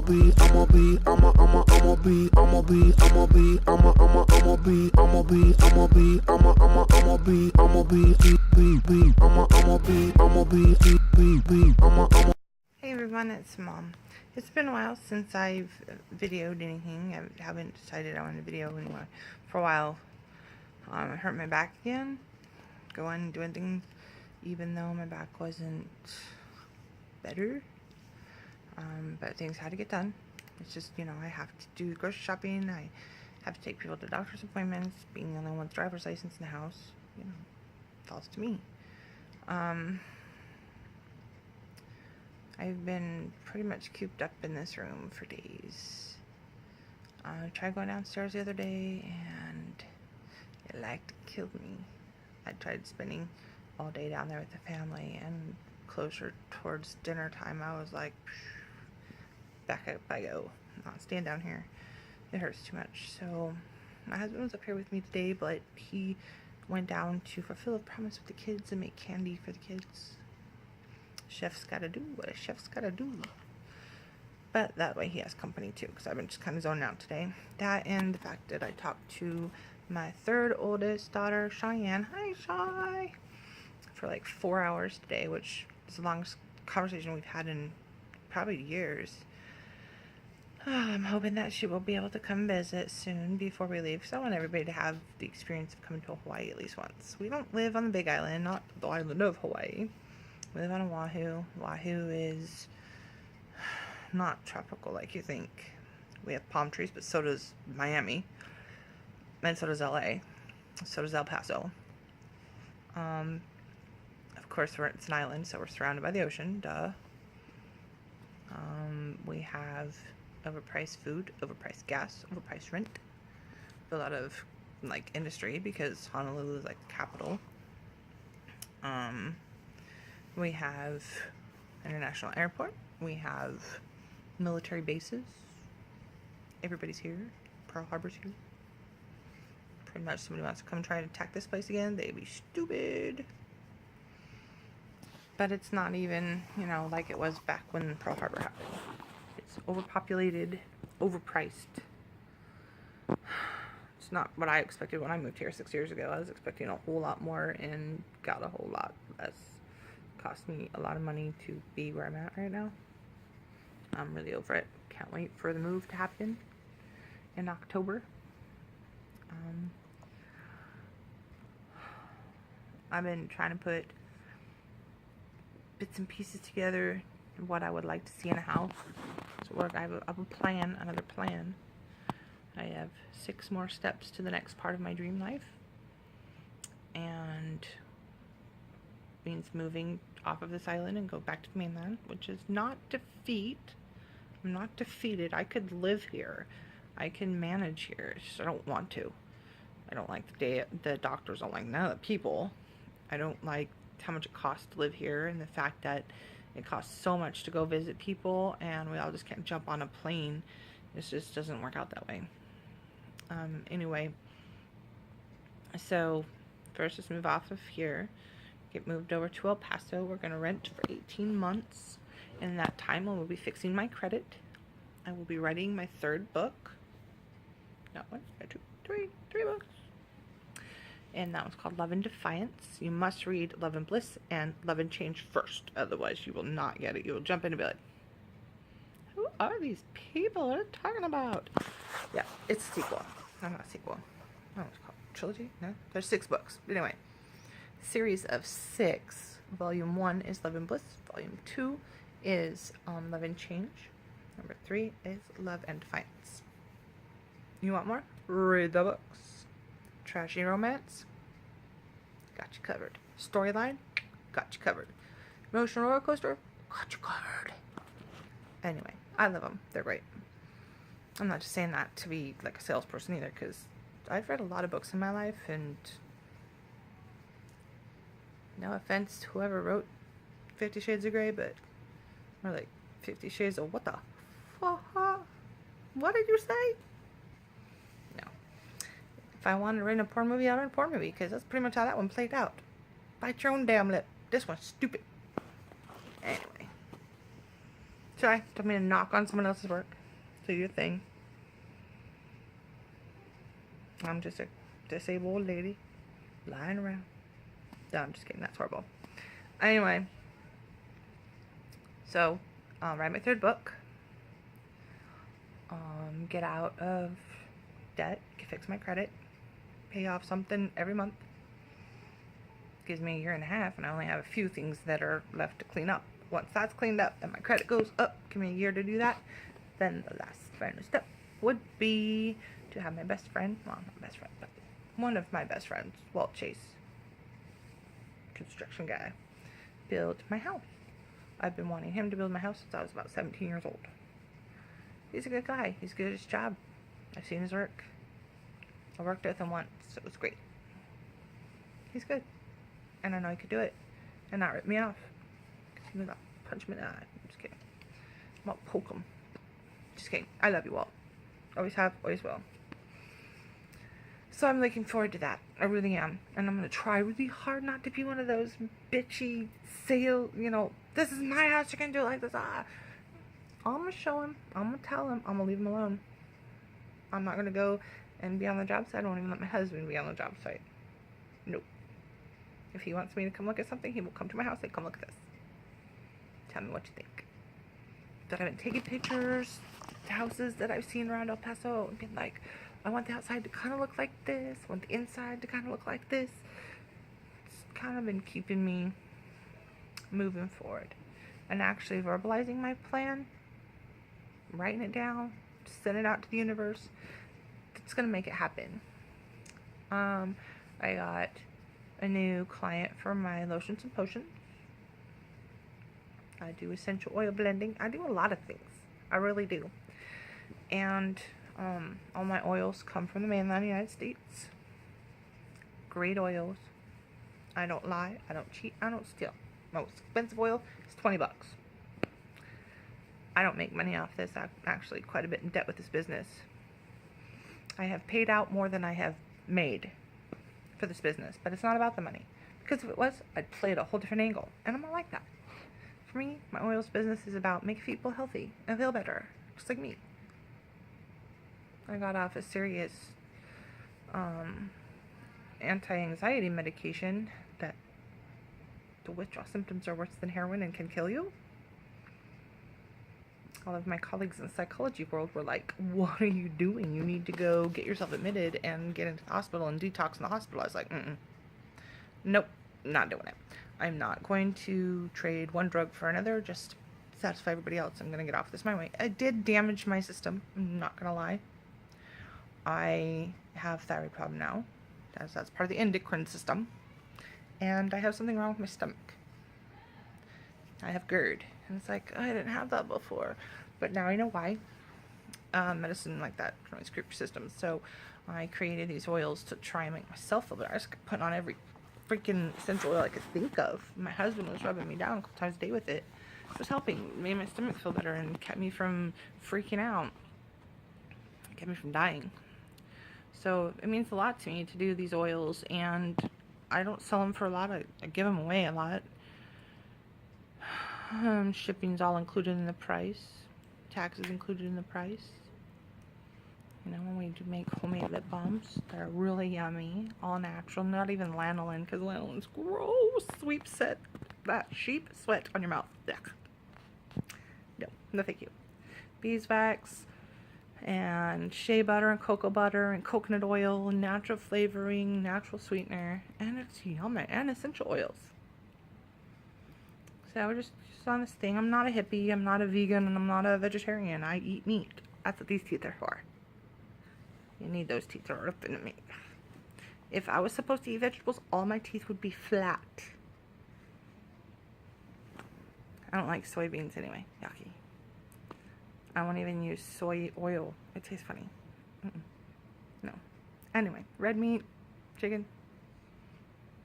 everyone, it's Mom. It's been a while since I've videoed anything. I haven't decided I want to video anymore for a while. I hurt my back again, going doing things even though my back wasn't better. But things had to get done. It's just, I have to do grocery shopping. I have to take people to doctor's appointments. Being the only one with driver's license in the house, falls to me. I've been pretty much cooped up in this room for days. I tried going downstairs the other day and it like to kill me. I tried spending all day down there with the family, and closer towards dinner time I was like, back up I go. Not staying down here. It hurts too much. So my husband was up here with me today, but he went down to fulfill a promise with the kids and make candy for the kids. Chef's gotta do what a chef's gotta do. But that way he has company too, because I've been just kind of zoning out today. That and the fact that I talked to my third oldest daughter, Cheyenne. Hi, Shy! For like 4 hours today, which is the longest conversation we've had in probably years. I'm hoping that she will be able to come visit soon before we leave, because I want everybody to have the experience of coming to Hawaii at least once. We don't live on the big island, not the island of Hawaii. We live on Oahu. Oahu is not tropical like you think. We have palm trees, but so does Miami. And so does LA. So does El Paso. Of course, it's an island, so we're surrounded by the ocean. Duh. We have overpriced food, overpriced gas, overpriced rent. A lot of industry, because Honolulu is like the capital. We have international airport. We have military bases. Everybody's here. Pearl Harbor's here. Pretty much somebody wants to come try to attack this place again, they'd be stupid. But it's not even, like it was back when Pearl Harbor happened. It's overpopulated, overpriced. It's not what I expected when I moved here 6 years ago. I was expecting a whole lot more and got a whole lot less. Cost me a lot of money to be where I'm at right now. I'm really over it. Can't wait for the move to happen in October. I've been trying to put bits and pieces together what I would like to see in a house. So I have a plan, another plan. I have 6 more steps to the next part of my dream life, and means moving off of this island and go back to the mainland, which is not defeat. I'm not defeated. I could live here. I can manage here. It's just I don't want to. I don't like the doctors don't like none of the people. I don't like how much it costs to live here, and the fact that it costs so much to go visit people, and we all just can't jump on a plane. It just doesn't work out that way. Anyway, so first let's move off of here. Get moved over to El Paso. We're going to rent for 18 months. And in that time, I will be fixing my credit. I will be writing my 3rd book. Not 1, not 2, 3 books. And that one's called Love and Defiance. You must read Love and Bliss and Love and Change first. Otherwise, you will not get it. You will jump in and be like, who are these people? What are they talking about? Yeah, it's a sequel. No, not a sequel. Oh, it's called trilogy? No? There's 6 books. Anyway. Series of 6. Volume 1 is Love and Bliss. Volume 2 is Love and Change. Number 3 is Love and Defiance. You want more? Read the books. Trashy romance? Got you covered. Storyline? Got you covered. Emotional roller coaster? Got you covered. Anyway, I love them. They're great. I'm not just saying that to be like a salesperson either, because I've read a lot of books in my life, and no offense to whoever wrote 50 Shades of Grey, but more like 50 Shades of what the fuck? What did you say? No. If I wanted to write a porn movie, I'd write a porn movie, because that's pretty much how that one played out. Bite your own damn lip. This one's stupid. Anyway. Sorry, don't mean to knock on someone else's work. Do your thing. I'm just a disabled old lady lying around. No, I'm just kidding. That's horrible. Anyway, so I'll write my third book. Get out of debt, fix my credit, pay off something every month. Gives me a year and a half, and I only have a few things that are left to clean up. Once that's cleaned up and my credit goes up, give me a year to do that. Then the last final step would be to have my best friend, well, not best friend, but one of my best friends, Walt Chase, construction guy, build my house. I've been wanting him to build my house since I was about 17 years old. He's a good guy. He's good at his job. I've seen his work. I worked with him once, so it was great. He's good. And I know he could do it and not rip me off. He would not punch me in the eye. I'm just kidding. I'm not poke him. Just kidding. I love you, Walt. Always have, always will. So I'm looking forward to that. I really am. And I'm going to try really hard not to be one of those bitchy this is my house, you can do it like this. I'm going to show him. I'm going to tell him. I'm going to leave him alone. I'm not going to go and be on the job site. I won't even let my husband be on the job site. Nope. If he wants me to come look at something, he will come to my house and come look at this. Tell me what you think. But I've been taking pictures of houses that I've seen around El Paso and been like, I want the outside to kind of look like this. I want the inside to kind of look like this. It's kind of been keeping me moving forward. And actually verbalizing my plan, writing it down, sending it out to the universe. It's going to make it happen. I got a new client for my lotions and potions. I do essential oil blending. I do a lot of things. I really do. And all my oils come from the mainland United States. Great oils. I don't lie. I don't cheat. I don't steal. Most expensive oil is $20. I don't make money off this. I'm actually quite a bit in debt with this business. I have paid out more than I have made for this business, but it's not about the money. Because if it was, I'd play it a whole different angle, and I'm not like that. For me, my oils business is about making people healthy and feel better, just like me. I got off a serious anti-anxiety medication that the withdrawal symptoms are worse than heroin and can kill you. All of my colleagues in the psychology world were like, what are you doing? You need to go get yourself admitted and get into the hospital and detox in the hospital. I was like, nope, not doing it. I'm not going to trade one drug for another just to satisfy everybody else. I'm going to get off this my way. It did damage my system. I'm not going to lie. I have thyroid problem now. That's part of the endocrine system. And I have something wrong with my stomach. I have GERD. And it's like, I didn't have that before. But now I know why. Medicine like that tries to screw your system. So I created these oils to try and make myself feel better. I just kept putting on every freaking essential oil I could think of. My husband was rubbing me down a couple times a day with it. It was helping. It made my stomach feel better and kept me from freaking out. It kept me from dying. So it means a lot to me to do these oils, and I don't sell them for a lot. I give them away a lot. Shipping's all included in the price. Taxes included in the price. You know, we do make homemade lip balms that are really yummy, all natural, not even lanolin, because lanolin's gross. Sweep set that sheep sweat on your mouth. Yuck. No thank you. Beeswax and shea butter and cocoa butter and coconut oil, natural flavoring, natural sweetener, and it's yummy, and essential oils. So we're just on this thing. I'm not a hippie, I'm not a vegan, and I'm not a vegetarian. I eat meat. That's what these teeth are for. You need those teeth to rip into meat. If I was supposed to eat vegetables, all my teeth would be flat. I don't like soybeans anyway. Yucky. I won't even use soy oil. It tastes funny. No. Anyway, red meat, chicken.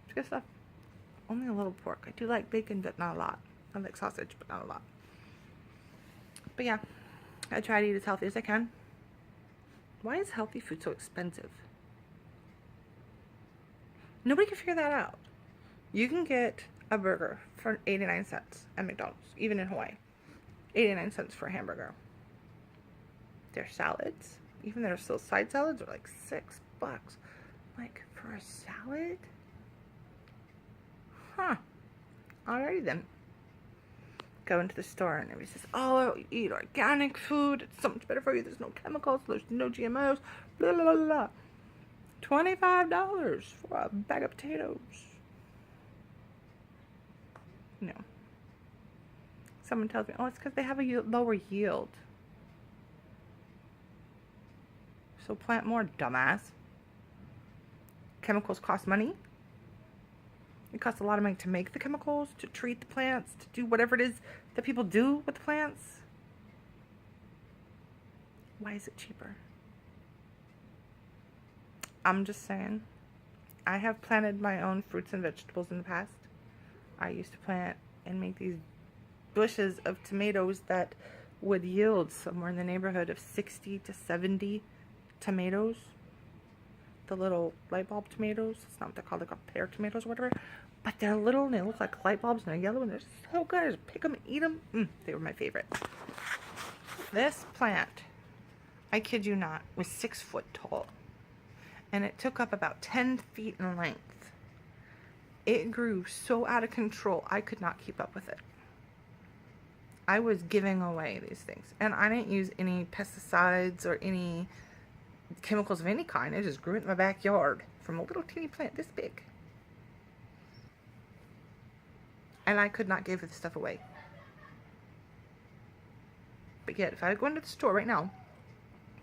It's good stuff. Only a little pork. I do like bacon, but not a lot. I like sausage, but not a lot. But yeah, I try to eat as healthy as I can. Why is healthy food so expensive? Nobody can figure that out. You can get a burger for 89 cents at McDonald's, even in Hawaii. 89 cents for a hamburger. Their salads, even their still side salads, are like $6. Like, for a salad? Huh. Alrighty then. Go into the store and everybody says, oh, eat organic food. It's so much better for you. There's no chemicals. There's no GMOs. Blah, blah, blah, blah. $25 for a bag of potatoes. No. Someone tells me, oh, it's because they have a lower yield. So plant more, dumbass. Chemicals cost money. It costs a lot of money to make the chemicals, to treat the plants, to do whatever it is that people do with the plants. Why is it cheaper? I'm just saying. I have planted my own fruits and vegetables in the past. I used to plant and make these bushes of tomatoes that would yield somewhere in the neighborhood of 60 to 70 tomatoes. The little light bulb tomatoes. It's not what they're called, like pear tomatoes or whatever. But they're little and they look like light bulbs and they're yellow and they're so good. I just pick them and eat them. They were my favorite. This plant, I kid you not, was 6 foot tall. And it took up about 10 feet in length. It grew so out of control, I could not keep up with it. I was giving away these things. And I didn't use any pesticides or any chemicals of any kind. I just grew it in my backyard from a little teeny plant this big. And I could not give this stuff away. But yet, if I go into the store right now,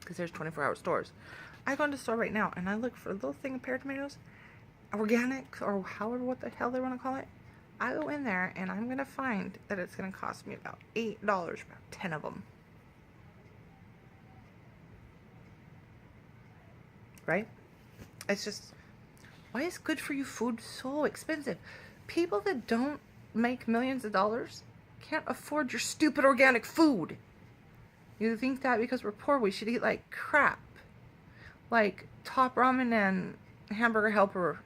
because there's 24-hour stores, I go into the store right now and I look for a little thing of pear tomatoes, organic, or however what the hell they want to call it. I go in there and I'm going to find that it's going to cost me about $8 for about 10 of them. Right? It's just, why is good for you food so expensive? People that don't make millions of dollars can't afford your stupid organic food. You think that because we're poor we should eat like crap. Like Top Ramen and Hamburger Helper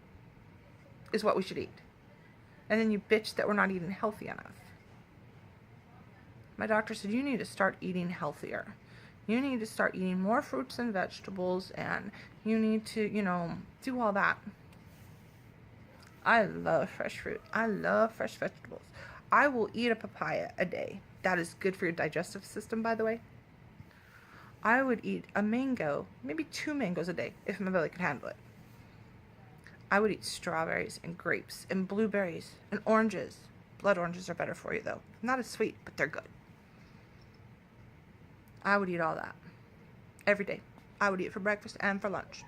is what we should eat. And then you bitch that we're not eating healthy enough. My doctor said you need to start eating healthier. You need to start eating more fruits and vegetables, and you need to, do all that. I love fresh fruit. I love fresh vegetables. I will eat a papaya a day. That is good for your digestive system, by the way. I would eat a mango, maybe 2 mangoes a day, if my belly could handle it. I would eat strawberries and grapes and blueberries and oranges. Blood oranges are better for you, though. Not as sweet, but they're good. I would eat all that every day. I would eat it for breakfast and for lunch.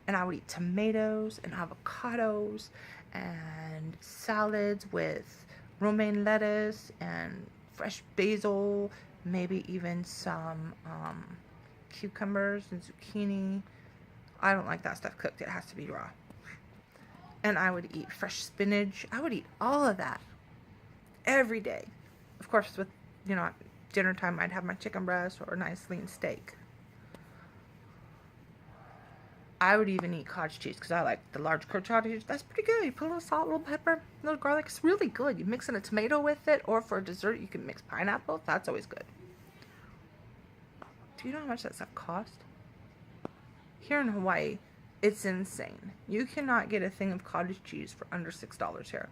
And I would eat tomatoes and avocados and salads with romaine lettuce and fresh basil, maybe even some cucumbers and zucchini. I don't like that stuff cooked. It has to be raw. And I would eat fresh spinach. I would eat all of that every day. Of course, with, dinner time, I'd have my chicken breast or a nice lean steak. I would even eat cottage cheese because I like the large cottage cheese. That's pretty good. You put a little salt, a little pepper, a little garlic. It's really good. You mix in a tomato with it, or for dessert, you can mix pineapple. That's always good. Do you know how much that stuff costs? Here in Hawaii, it's insane. You cannot get a thing of cottage cheese for under $6 here.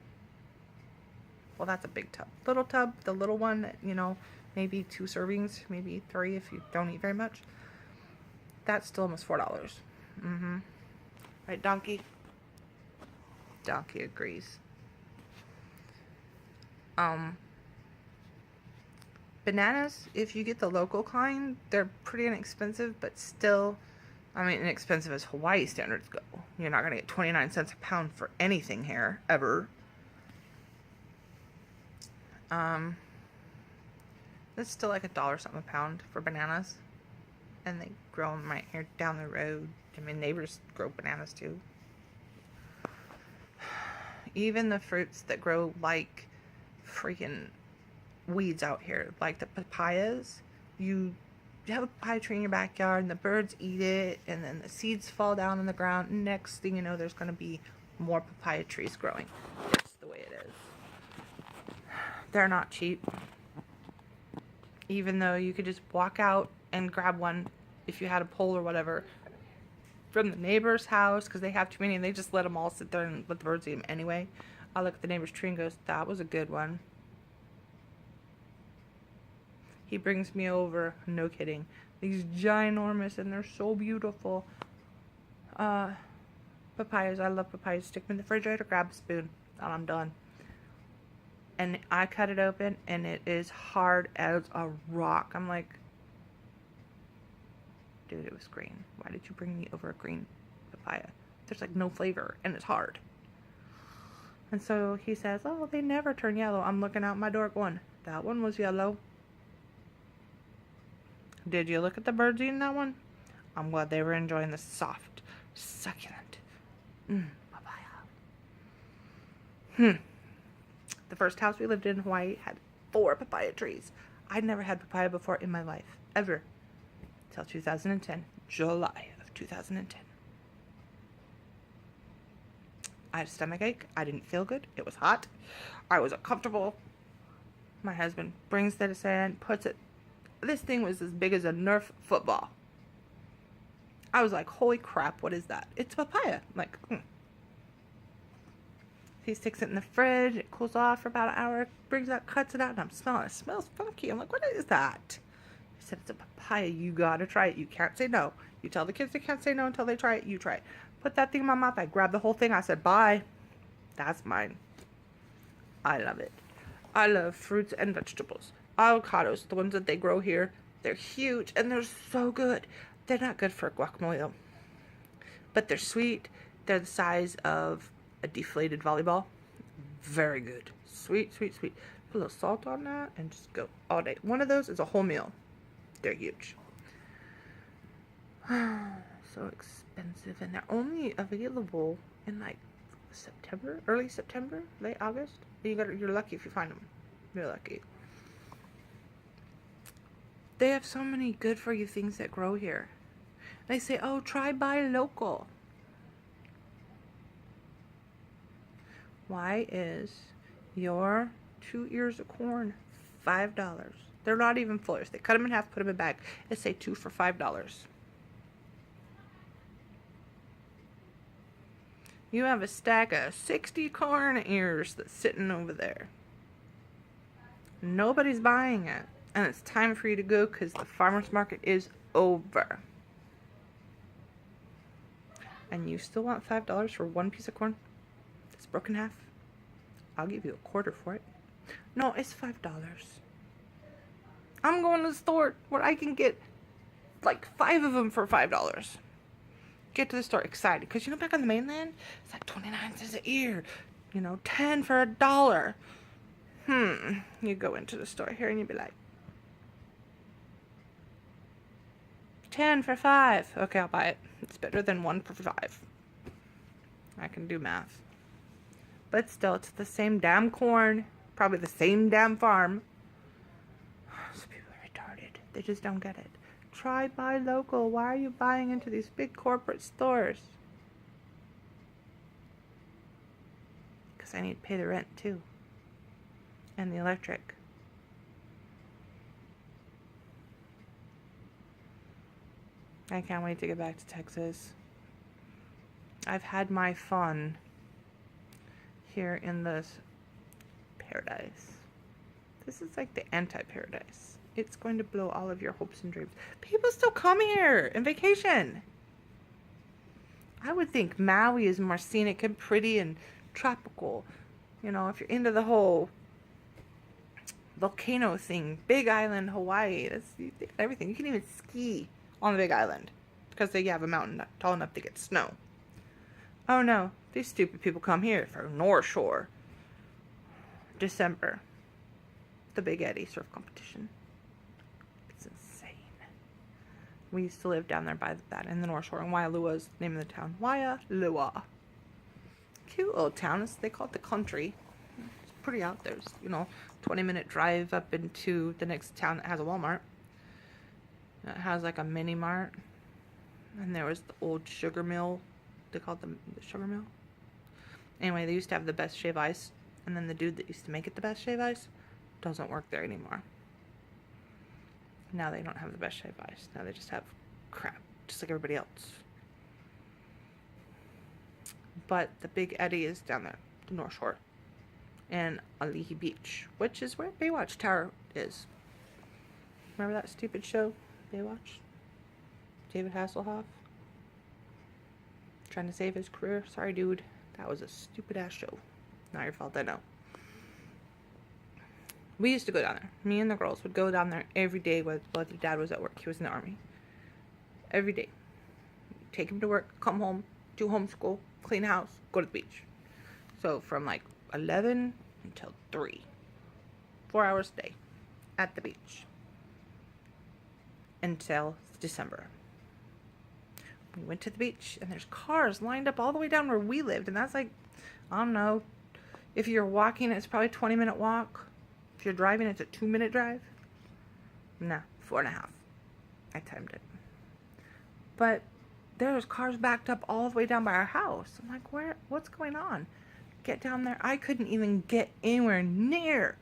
Well, that's a big tub. Little tub, the little one that, maybe 2 servings, maybe 3 if you don't eat very much. That's still almost $4. Right, Donkey? Donkey agrees. Bananas, if you get the local kind, they're pretty inexpensive, but still, inexpensive as Hawaii standards go. You're not going to get 29 cents a pound for anything here, ever. It's still like $1 something a pound for bananas. And they grow them right here down the road. Neighbors grow bananas too. Even the fruits that grow like freaking weeds out here, like the papayas, you have a papaya tree in your backyard and the birds eat it, and then the seeds fall down on the ground, and next thing you know, there's going to be more papaya trees growing. It's the way it is. They're not cheap. even though you could just walk out and grab one if you had a pole or whatever from the neighbor's house, because they have too many and they just let them all sit there and let the birds eat them anyway. I look at the neighbor's tree and goes, that was a good one. He brings me over, no kidding, these ginormous, and they're so beautiful, papayas. I love papayas. Stick them in the refrigerator, grab a spoon, and I'm done. And I cut it open, and it is hard as a rock. I'm like, dude, it was green. Why did you bring me over a green papaya? There's like no flavor, and it's hard. And so he says, oh, they never turn yellow. I'm looking out my door going, that one was yellow. Did you look at the birds eating that one? I'm glad they were enjoying the soft, succulent papaya. The first house we lived in Hawaii had 4 papaya trees. I'd never had papaya before in my life, ever. Till 2010, July of 2010. I had a stomach ache. I didn't feel good. It was hot. I was uncomfortable. My husband brings this in, puts it. This thing was as big as a Nerf football. I was like, holy crap, what is that? It's papaya. I'm like, He sticks it in the fridge. It cools off for about an hour. Brings it out, cuts it out, and I'm smelling it. It smells funky. I'm like, what is that? He said, it's a papaya. You gotta try it. You can't say no. You tell the kids they can't say no until they try it. You try it. Put that thing in my mouth. I grabbed the whole thing. I said, bye. That's mine. I love it. I love fruits and vegetables. Avocados, the ones that they grow here, they're huge and they're so good. They're not good for guacamole though, but they're sweet. They're the size of a deflated volleyball. Very good. Sweet, sweet, sweet. Put a little salt on that and just go all day. One of those is a whole meal. They're huge. So expensive, and they're only available in like September, early September, late August. You're lucky if you find them. You're lucky. They have so many good for you things that grow here. They say, oh, try buy local. Why is your 2 ears of corn $5? They're not even fullers. They cut them in half, put them in a bag. They say 2 for $5. You have a stack of 60 corn ears that's sitting over there. Nobody's buying it. And it's time for you to go because the farmer's market is over. And you still want $5 for one piece of corn that's broken in half? I'll give you a quarter for it. No, it's $5. I'm going to the store where I can get like 5 of them for $5. Get to the store excited because back on the mainland it's like 29 cents an ear, 10 for $1. You go into the store here and you'd be like, 10 for $5. Okay, I'll buy it. It's better than 1 for $5. I can do math. But still, it's the same damn corn. Probably the same damn farm. So people are retarded. They just don't get it. Try buy local. Why are you buying into these big corporate stores? Because I need to pay the rent too. And the electric. I can't wait to get back to Texas. I've had my fun here in this paradise. This is like the anti-paradise. It's going to blow all of your hopes and dreams. People still come here on vacation. I would think Maui is more scenic and pretty and tropical. If you're into the whole volcano thing. Big Island, Hawaii. That's everything. You can even ski on the Big Island because they have a mountain tall enough to get snow. Oh no, these stupid people come here for North Shore. December. The Big Eddy surf competition. It's insane. We used to live down there by that in the North Shore, and Waialua is the name of the town. Waialua. Cute little town. They call it the country. It's pretty out there. It's, 20-minute drive up into the next town that has a Walmart. It has like a mini mart. And there was the old sugar mill. They called it the sugar mill. Anyway, they used to have the best shave ice. And then the dude that used to make it the best shave ice doesn't work there anymore. Now they don't have the best shaved ice. Now they just have crap, just like everybody else. But the Big Eddy is down there, the North Shore, and Ali'i Beach, which is where Baywatch Tower is. Remember that stupid show, Baywatch? David Hasselhoff? Trying to save his career? Sorry, dude. That was a stupid ass show. Not your fault, I know. We used to go down there. Me and the girls would go down there every day while their dad was at work. He was in the Army. Every day. Take him to work, come home, do homeschool, clean house, go to the beach. So from like 11 until 3. 4 hours a day at the beach. Until December. We went to the beach and there's cars lined up all the way down where we lived. And that's like, I don't know, if you're walking, it's probably a 20-minute walk. If you're driving, it's a 2-minute drive. Nah, 4.5. I timed it. But there's cars backed up all the way down by our house. I'm like, what's going on? Get down there. I couldn't even get anywhere near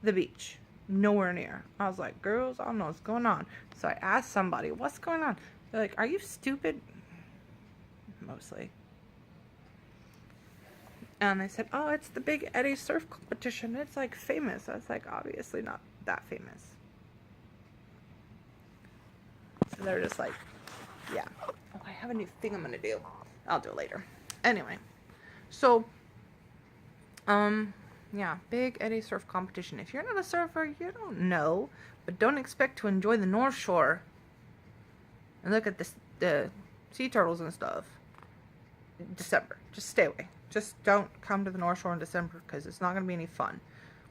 the beach. Nowhere near. I was like, girls, I don't know what's going on. So I asked somebody, what's going on? They're like, are you stupid? Mostly. And they said, oh, it's the Big Eddy surf competition. It's like famous. I was like, obviously not that famous. So they're just like, yeah. Oh, I have a new thing I'm going to do. I'll do it later. Anyway. So, yeah, Big Eddy surf competition. If you're not a surfer, you don't know. But don't expect to enjoy the North Shore. And look at the sea turtles and stuff. December. Just stay away. Just don't come to the North Shore in December because it's not going to be any fun.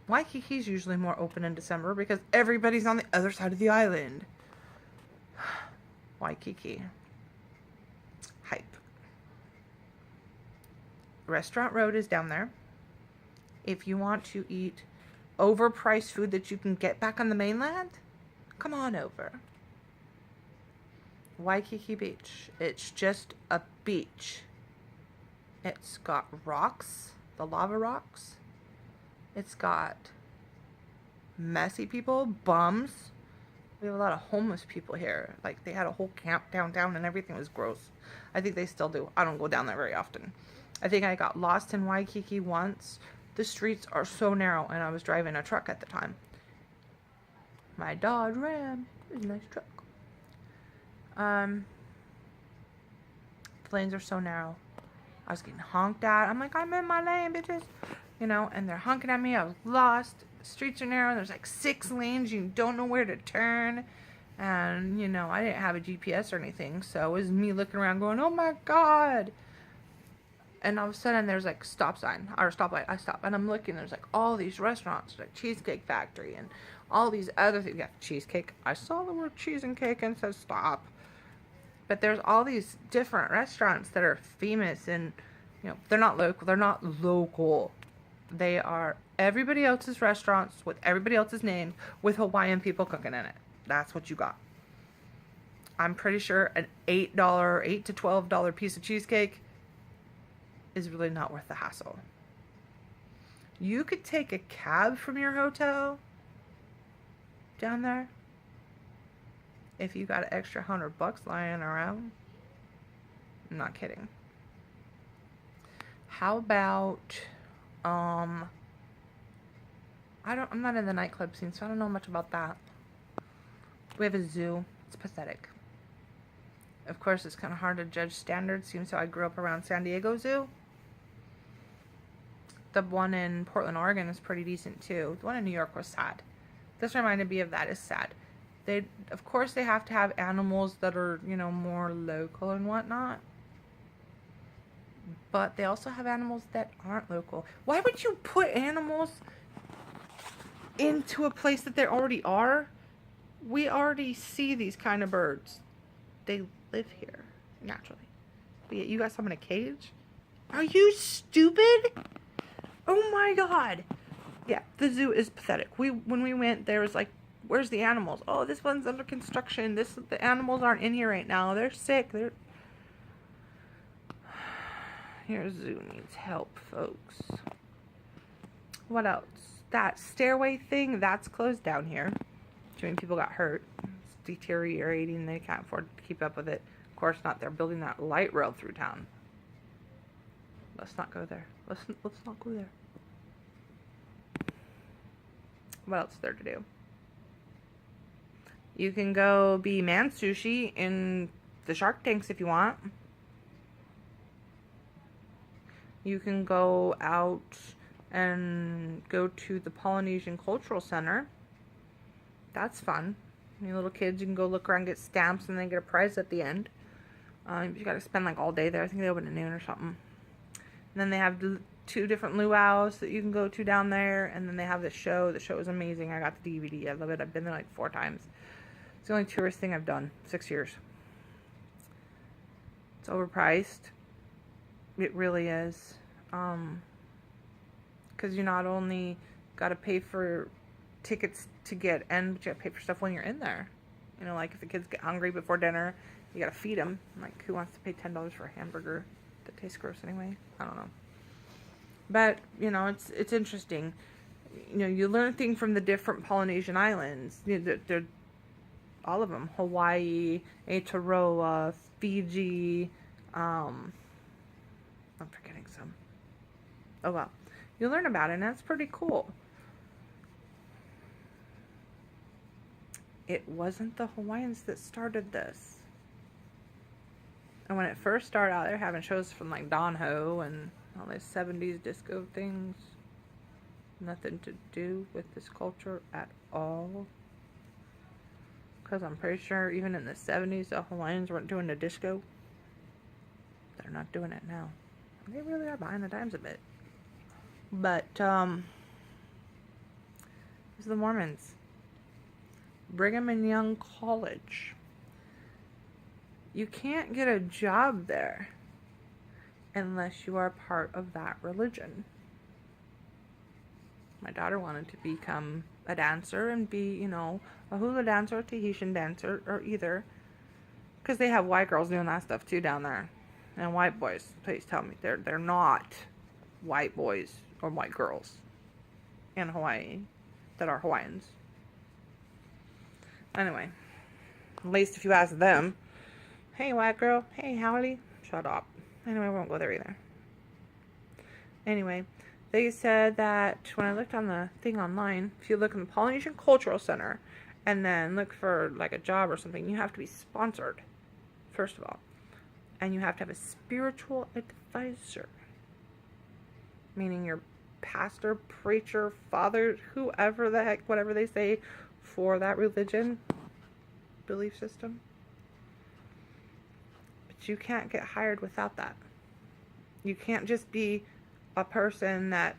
Waikiki's usually more open in December because everybody's on the other side of the island. Waikiki. Hype. Restaurant Road is down there. If you want to eat overpriced food that you can get back on the mainland, come on over. Waikiki Beach. It's just a beach. It's got rocks, the lava rocks. It's got messy people, bums. We have a lot of homeless people here. Like, they had a whole camp downtown and everything was gross. I think they still do. I don't go down there very often. I think I got lost in Waikiki once. The streets are so narrow, and I was driving a truck at the time. My Dodge Ram. It was a nice truck. The lanes are so narrow. I was getting honked at. I'm like, I'm in my lane, bitches. You know, and they're honking at me. I was lost. The streets are narrow. There's like 6 lanes. You don't know where to turn. And, you know, I didn't have a GPS or anything. So it was me looking around going, oh my God. And all of a sudden there's like stop sign or stoplight. I stop and I'm looking. There's like all these restaurants, like Cheesecake Factory and all these other things. Yeah, cheesecake. I saw the word cheese and cake and said stop. But there's all these different restaurants that are famous and, you know, they're not local. They're not local. They are everybody else's restaurants with everybody else's name with Hawaiian people cooking in it. That's what you got. I'm pretty sure an $8 to $12 piece of cheesecake is really not worth the hassle. You could take a cab from your hotel down there if you got an extra $100 lying around. I'm not kidding. How about I'm not in the nightclub scene, so I don't know much about that. We have a zoo. It's pathetic. Of course, it's kind of hard to judge standards, seeing so I grew up around San Diego Zoo. The one in Portland, Oregon is pretty decent too. The one in New York was sad. This reminded me of that. Is sad. Of course, they have to have animals that are, you know, more local and whatnot. But they also have animals that aren't local. Why would you put animals into a place that they already are? We already see these kind of birds. They live here, naturally. But yet you got some in a cage? Are you stupid? Oh my God. Yeah, the zoo is pathetic. When we went, there was like, where's the animals? Oh, this one's under construction. The animals aren't in here right now. They're sick. Your zoo needs help, folks. What else? That stairway thing, that's closed down here. Too many people got hurt. deteriorating. They can't afford to keep up with it. Of course not. They're building that light rail through town. Let's not go there. Let's not go there. What else is there to do? You can go be man sushi in the shark tanks if you want. You can go out and go to the Polynesian Cultural Center. That's fun. You little kids, you can go look around, get stamps, and then get a prize at the end. You got to spend like all day there. I think they open at noon or something. And then they have 2 different luau's that you can go to down there. And then they have the show. The show is amazing. I got the DVD. I love it. I've been there like 4 times. It's the only tourist thing I've done. 6 years. It's overpriced. It really is. Because you not only got to pay for tickets to get in, but you got to pay for stuff when you're in there. You know, like if the kids get hungry before dinner, you got to feed them. Like, who wants to pay $10 for a hamburger that tastes gross anyway? I don't know. But, you know, it's interesting. You know, you learn things from the different Polynesian islands. You know, they're all of them. Hawaii, Aotearoa, Fiji. I'm forgetting some. Oh, well. You learn about it, and that's pretty cool. It wasn't the Hawaiians that started this. And when it first started out, they're having shows from like Don Ho and all these 70s disco things. Nothing to do with this culture at all. Because I'm pretty sure even in the 70s, the Hawaiians weren't doing the disco. They're not doing it now. They really are behind the times a bit. But, it's the Mormons. Brigham and Young College. You can't get a job there unless you are part of that religion. My daughter wanted to become a dancer and be, you know, a hula dancer, a Tahitian dancer, or either. Because they have white girls doing that stuff too down there. And white boys, please tell me, they're not white boys or white girls in Hawaii that are Hawaiians. Anyway, at least if you ask them, hey white girl, hey howdy, shut up. Anyway, we won't go there either. Anyway, they said that when I looked on the thing online, if you look in the Polynesian Cultural Center and then look for like a job or something, you have to be sponsored, first of all. And you have to have a spiritual advisor. Meaning your pastor, preacher, father, whoever the heck, whatever they say for that religion, belief system. But you can't get hired without that. You can't just be a person that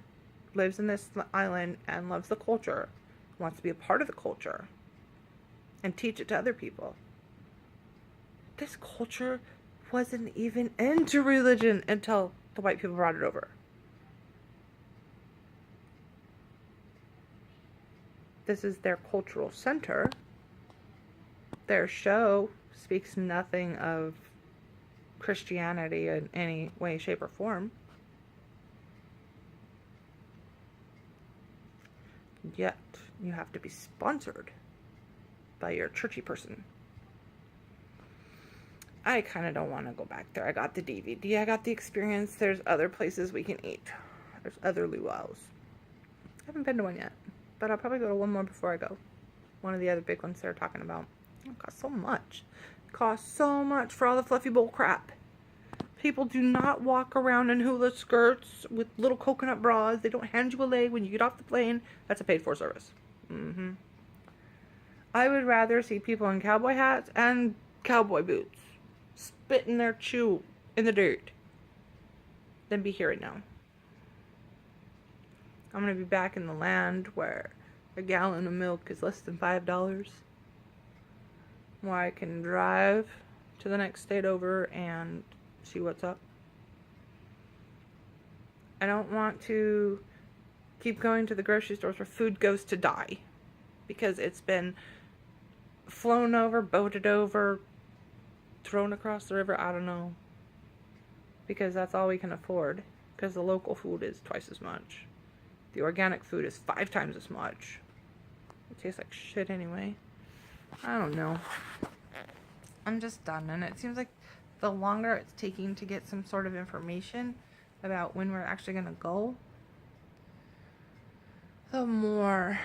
lives in this island and loves the culture, wants to be a part of the culture, and teach it to other people. This culture wasn't even into religion until the white people brought it over. This is their cultural center. Their show speaks nothing of Christianity in any way, shape, or form. Yet, you have to be sponsored by your churchy person. I kind of don't want to go back there. I got the DVD. I got the experience. There's other places we can eat. There's other luau's. I haven't been to one yet, but I'll probably go to one more before I go. One of the other big ones they're talking about. It costs so much. It costs so much for all the fluffy bull crap. People do not walk around in hula skirts with little coconut bras. They don't hand you a leg when you get off the plane. That's a paid-for service. I would rather see people in cowboy hats and cowboy boots spitting their chew in the dirt than be here right now. I'm going to be back in the land where a gallon of milk is less than $5. Where I can drive to the next state over and see what's up. I don't want to keep going to the grocery stores where food goes to die. Because it's been flown over, boated over, thrown across the river, I don't know. Because that's all we can afford. Because the local food is twice as much. The organic food is 5 times as much. It tastes like shit anyway. I don't know. I'm just done, and it seems like the longer it's taking to get some sort of information about when we're actually going to go, the more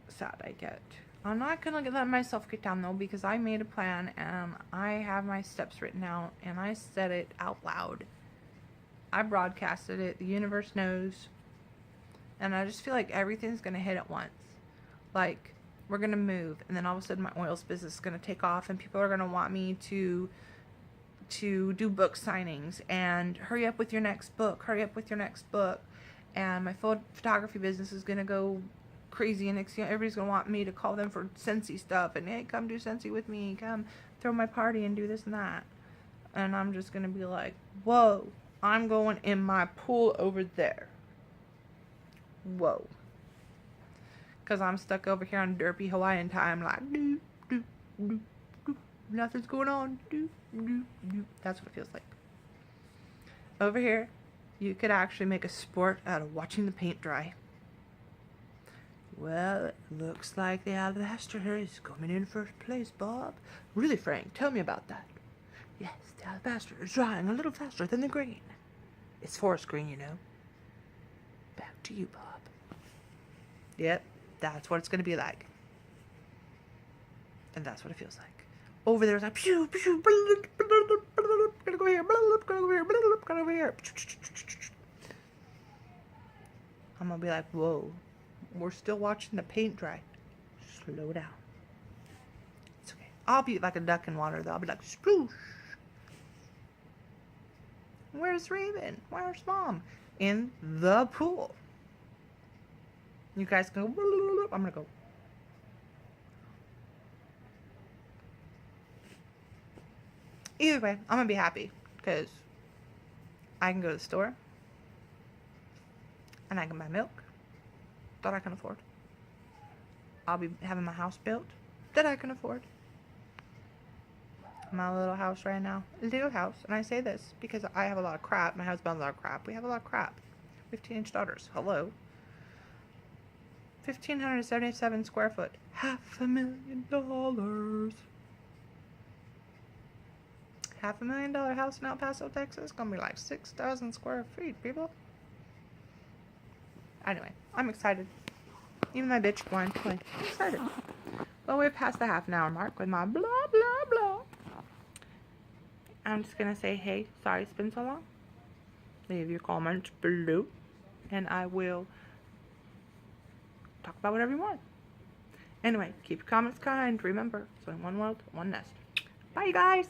sad I get. I'm not going to let myself get down, though, because I made a plan, and I have my steps written out, and I said it out loud. I broadcasted it. The universe knows. And I just feel like everything's going to hit at once. Like, we're going to move, and then all of a sudden my oils business is going to take off, and people are going to want me to do book signings, and hurry up with your next book, hurry up with your next book. And my photography business is going to go crazy, and everybody's going to want me to call them for Scentsy stuff, and hey, come do Scentsy with me, come throw my party and do this and that. And I'm just going to be like, whoa, I'm going in my pool over there. Whoa. Because I'm stuck over here on derpy Hawaiian time, like, do, do, do, do. Nothing's going on. Do, do, do. That's what it feels like. Over here, you could actually make a sport out of watching the paint dry. Well, it looks like the alabaster is coming in first place, Bob. Really, Frank, tell me about that. Yes, the alabaster is drying a little faster than the green. It's forest green, you know. Back to you, Bob. Yep, that's what it's going to be like. And that's what it feels like. Over there, it's like, pew, pew, gotta go here, gotta go here, gotta go here. I'm going to be like, whoa, we're still watching the paint dry. Slow down. It's okay. I'll be like a duck in water, though. I'll be like, sploosh. Where's Raven? Where's Mom? In the pool. You guys go, I'm going to go. Either way, I'm going to be happy because I can go to the store and I can buy milk that I can afford. I'll be having my house built that I can afford. My little house right now, little house, and I say this because I have a lot of crap. My husband has a lot of crap. We have a lot of crap. We have teenage daughters. Hello. 1,577 square foot. $500,000. $500,000 house in El Paso, Texas. Gonna be like 6,000 square feet, people. Anyway, I'm excited. Even my bitch blind play. I'm excited. Well, we're past the half an hour mark with my blah, blah, blah. I'm just gonna say, hey, sorry it's been so long. Leave your comments below, and I will talk about whatever you want. Anyway, keep your comments kind. Remember, it's only one world, one nest. Bye, you guys.